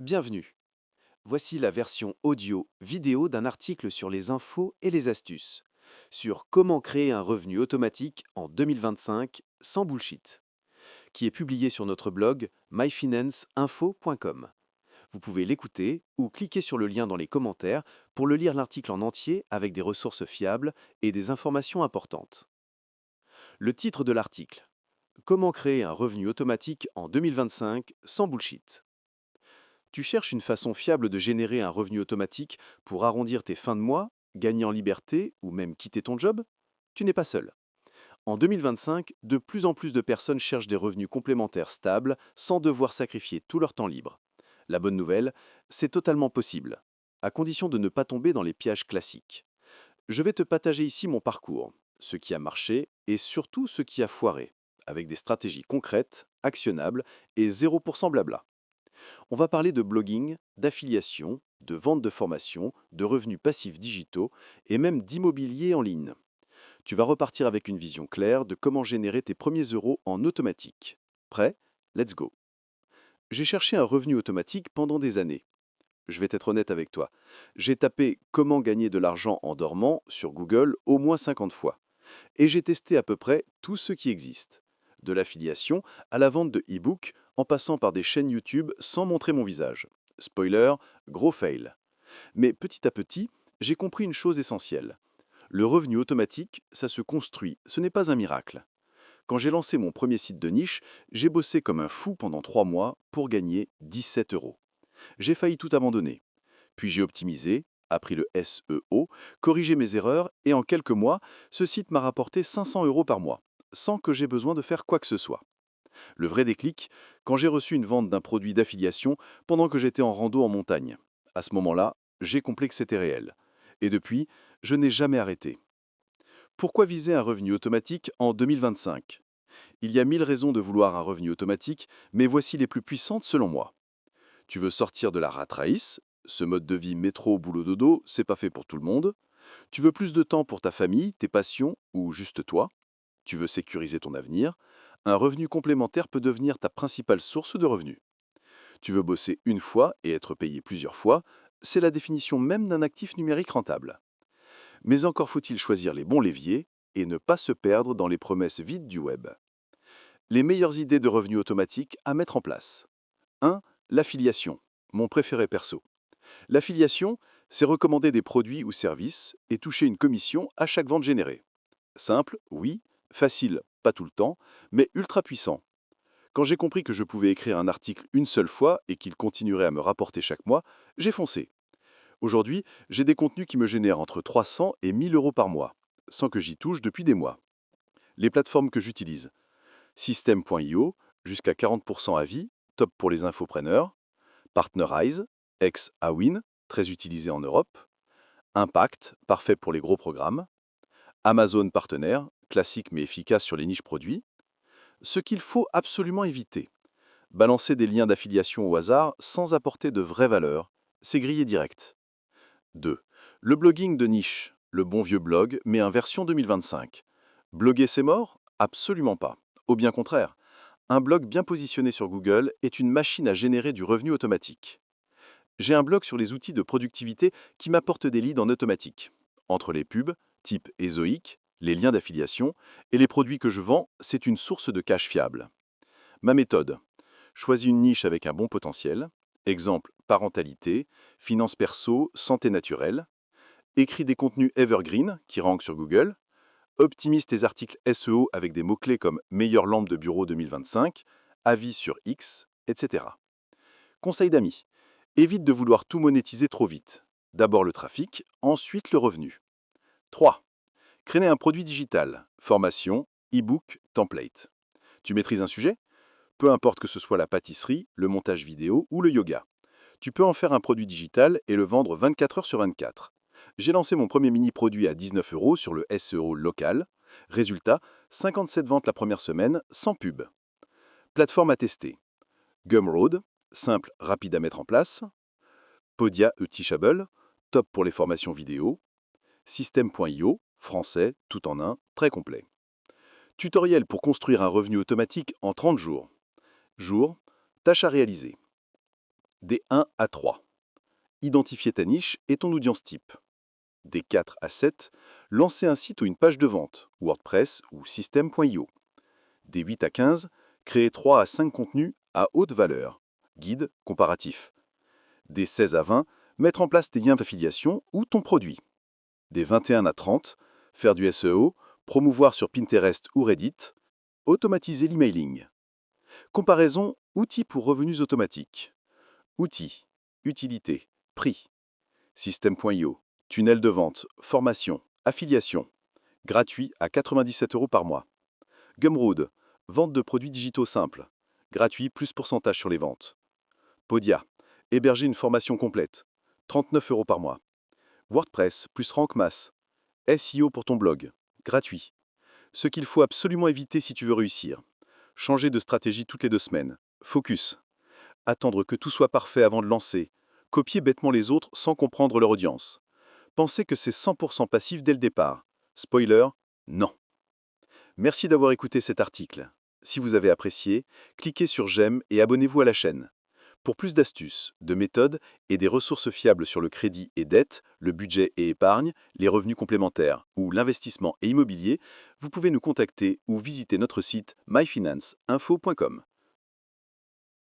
Bienvenue. Voici la version audio-vidéo d'un article sur les infos et les astuces, sur comment créer un revenu automatique en 2025 sans bullshit, qui est publié sur notre blog myfinanceinfo.com. Vous pouvez l'écouter ou cliquer sur le lien dans les commentaires pour le lire l'article en entier avec des ressources fiables et des informations importantes. Le titre de l'article: Comment créer un revenu automatique en 2025 sans bullshit. Tu cherches une façon fiable de générer un revenu automatique pour arrondir tes fins de mois, gagner en liberté ou même quitter ton job? Tu n'es pas seul. En 2025, de plus en plus de personnes cherchent des revenus complémentaires stables sans devoir sacrifier tout leur temps libre. La bonne nouvelle, c'est totalement possible, à condition de ne pas tomber dans les pièges classiques. Je vais te partager ici mon parcours, ce qui a marché et surtout ce qui a foiré, avec des stratégies concrètes, actionnables et 0% blabla. On va parler de blogging, d'affiliation, de vente de formation, de revenus passifs digitaux et même d'immobilier en ligne. Tu vas repartir avec une vision claire de comment générer tes premiers euros en automatique. Prêt? Let's go. J'ai cherché un revenu automatique pendant des années. Je vais être honnête avec toi. J'ai tapé comment gagner de l'argent en dormant sur Google au moins 50 fois. Et j'ai testé à peu près tout ce qui existe. De l'affiliation à la vente de e-books en passant par des chaînes YouTube sans montrer mon visage. Spoiler, gros fail. Mais petit à petit, j'ai compris une chose essentielle. Le revenu automatique, ça se construit, ce n'est pas un miracle. Quand j'ai lancé mon premier site de niche, j'ai bossé comme un fou pendant 3 mois pour gagner 17 euros. J'ai failli tout abandonner. Puis j'ai optimisé, appris le SEO, corrigé mes erreurs et en quelques mois, ce site m'a rapporté 500 euros par mois, sans que j'ai besoin de faire quoi que ce soit. Le vrai déclic, quand j'ai reçu une vente d'un produit d'affiliation pendant que j'étais en rando en montagne. À ce moment-là, j'ai compris que c'était réel. Et depuis, je n'ai jamais arrêté. Pourquoi viser un revenu automatique en 2025? Il y a 1000 raisons de vouloir un revenu automatique, mais voici les plus puissantes selon moi. Tu veux sortir de la rat race, ce mode de vie métro boulot dodo, c'est pas fait pour tout le monde. Tu veux plus de temps pour ta famille, tes passions ou juste toi. Tu veux sécuriser ton avenir. Un revenu complémentaire peut devenir ta principale source de revenus. Tu veux bosser une fois et être payé plusieurs fois. C'est la définition même d'un actif numérique rentable. Mais encore faut-il choisir les bons leviers et ne pas se perdre dans les promesses vides du web. Les meilleures idées de revenus automatiques à mettre en place. 1. L'affiliation, mon préféré perso. L'affiliation, c'est recommander des produits ou services et toucher une commission à chaque vente générée. Simple, oui, facile, pas tout le temps, mais ultra puissant. Quand j'ai compris que je pouvais écrire un article une seule fois et qu'il continuerait à me rapporter chaque mois, j'ai foncé. Aujourd'hui, j'ai des contenus qui me génèrent entre 300 et 1000 euros par mois, sans que j'y touche depuis des mois. Les plateformes que j'utilise: System.io, jusqu'à 40% à vie, top pour les infopreneurs; Partnerize, ex-Awin, très utilisé en Europe; Impact, parfait pour les gros programmes; Amazon Partenaire, classique mais efficace sur les niches produits. Ce qu'il faut absolument éviter: balancer des liens d'affiliation au hasard sans apporter de vraie valeur, c'est grillé direct. 2. Le blogging de niche, le bon vieux blog, mais en version 2025. Bloguer c'est mort? Absolument pas. Au bien contraire, un blog bien positionné sur Google est une machine à générer du revenu automatique. J'ai un blog sur les outils de productivité qui m'apporte des leads en automatique. Entre les pubs, type Ezoic, les liens d'affiliation, et les produits que je vends, c'est une source de cash fiable. Ma méthode: choisis une niche avec un bon potentiel. Exemple, parentalité, finances perso, santé naturelle. Écris des contenus evergreen qui rankent sur Google. Optimise tes articles SEO avec des mots-clés comme meilleure lampe de bureau 2025, avis sur X, etc. Conseil d'amis: évite de vouloir tout monétiser trop vite. D'abord le trafic, ensuite le revenu. 3. Créer un produit digital, formation, e-book, template. Tu maîtrises un sujet? Peu importe que ce soit la pâtisserie, le montage vidéo ou le yoga. Tu peux en faire un produit digital et le vendre 24 heures sur 24. J'ai lancé mon premier mini-produit à 19 euros sur le SEO local. Résultat, 57 ventes la première semaine, sans pub. Plateforme à tester: Gumroad, simple, rapide à mettre en place; Podia et Teachable, top pour les formations vidéo; System.io, français, tout en un, très complet. Tutoriel pour construire un revenu automatique en 30 jours. Jour, tâche à réaliser. Des 1 à 3. Identifier ta niche et ton audience type. Des 4 à 7. Lancer un site ou une page de vente, WordPress ou System.io. Des 8 à 15. Créer 3 à 5 contenus à haute valeur, guide, comparatif. Des 16 à 20. Mettre en place tes liens d'affiliation ou ton produit. Des 21 à 30. Faire du SEO, promouvoir sur Pinterest ou Reddit. Automatiser l'emailing. Comparaison, outils pour revenus automatiques. Outils, utilité, prix. System.io, tunnel de vente, formation, affiliation. Gratuit à 97 € par mois. Gumroad, vente de produits digitaux simples. Gratuit plus pourcentage sur les ventes. Podia, héberger une formation complète. 39 € par mois. WordPress plus Rank Mass. SEO pour ton blog. Gratuit. Ce qu'il faut absolument éviter si tu veux réussir. Changer de stratégie toutes les 2 semaines. Focus. Attendre que tout soit parfait avant de lancer. Copier bêtement les autres sans comprendre leur audience. Penser que c'est 100% passif dès le départ. Spoiler, non. Merci d'avoir écouté cet article. Si vous avez apprécié, cliquez sur j'aime et abonnez-vous à la chaîne. Pour plus d'astuces, de méthodes et des ressources fiables sur le crédit et dette, le budget et épargne, les revenus complémentaires ou l'investissement et immobilier, vous pouvez nous contacter ou visiter notre site myfinanceinfo.com.